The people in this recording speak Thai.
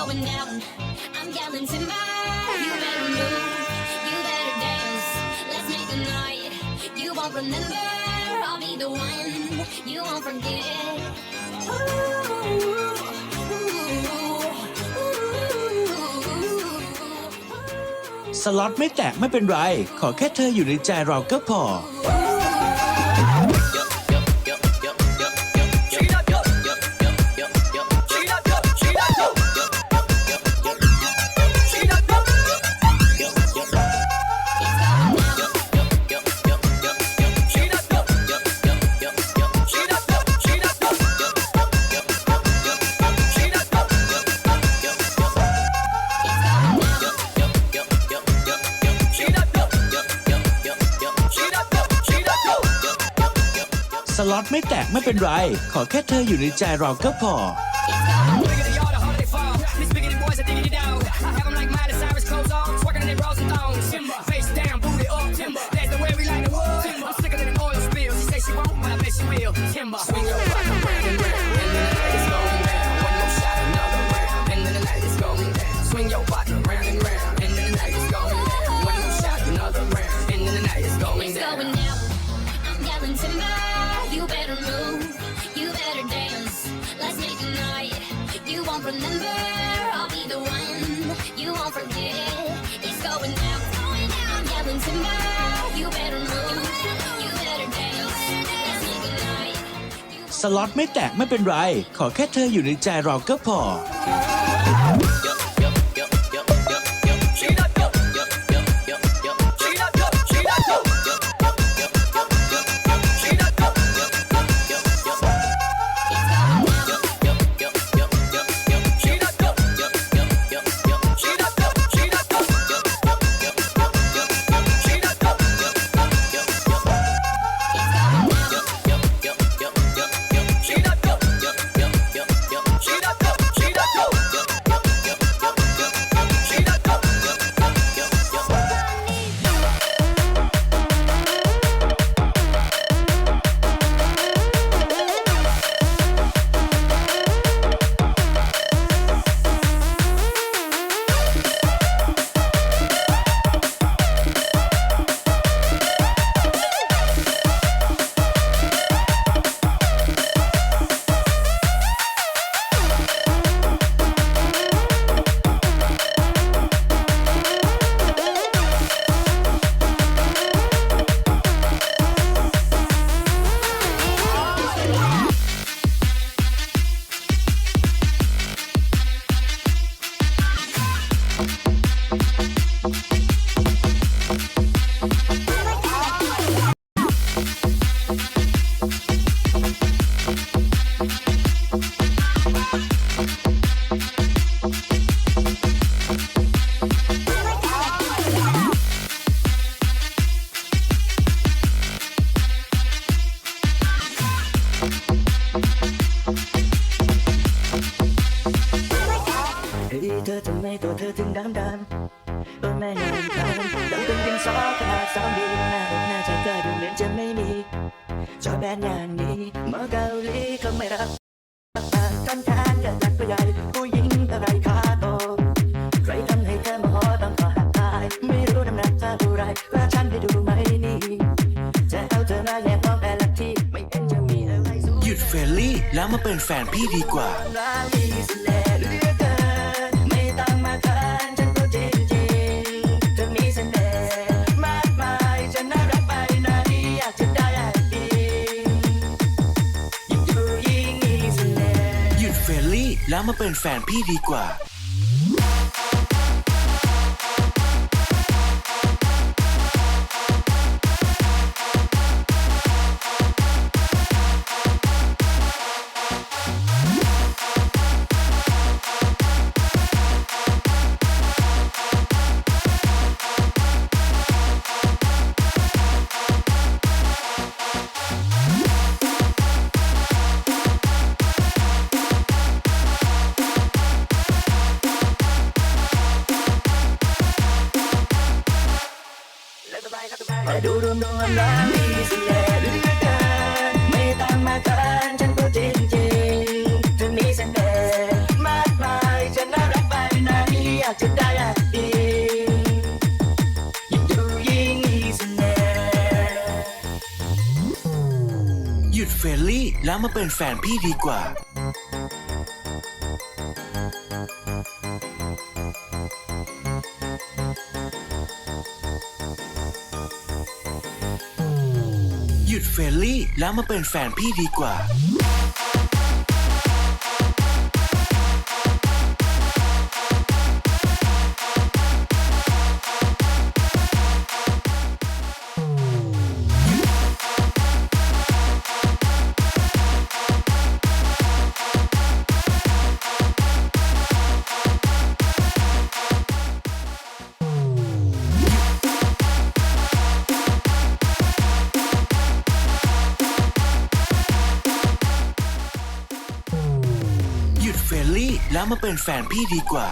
going down. I'm yelling timber. You better move. You better dance. Let's make a night. You won't remember. I'll be the one. You won't forget. Ooh, ooh, ooh. สล็อตไม่แตกไม่เป็นไรขอแค่เธออยู่ในใจเราก็พอสล็อตไม่แตกไม่เป็นไรขอแค่เธออยู่ในใจเราก็พอYou better move, you better dance. Let's make a night. You won't remember, I'll be the one. You won't forget. It's going down, going down. Yelling timber. You better move, you better dance. Let's make a night. สล็อตไม่แตกไม่เป็นไรขอแค่เธออยู่ในใจเราก็พอเธอทำไมตัวเธอถึงดำแม่ยังทำดำเป็นดินสอขนาด2 ดีน่าจะเธอดูเหมือนจะไม่มีจอแบนอย่างนี้มาเกาหลีเขาไม่รับกันแทนกันจัดตัวใหญ่ผู้หญิงอะไรขาโตใครทำให้เธอโมโหต้องขอหักทายไม่รู้น้ำหนักเธอเท่าไรว่าฉันไปดูไหมนี่จะเอาเธอมาแยกมองแต่ละทีไม่เห็นจะมีอะไรสู้หยุดเฟรนลี่แล้วมาเป็นแฟนพี่ดีกว่าแล้วมาเป็นแฟนพี่ดีกว่า ยุดเฟรนลี่แล้วมาเป็นแฟนพี่ดีกว่า หยุดเฟรนลี่แล้วมาเป็นแฟนพี่ดีกว่า หยุดเฟรนลี่แล้วมาเป็นแฟนพี่ดีกว่า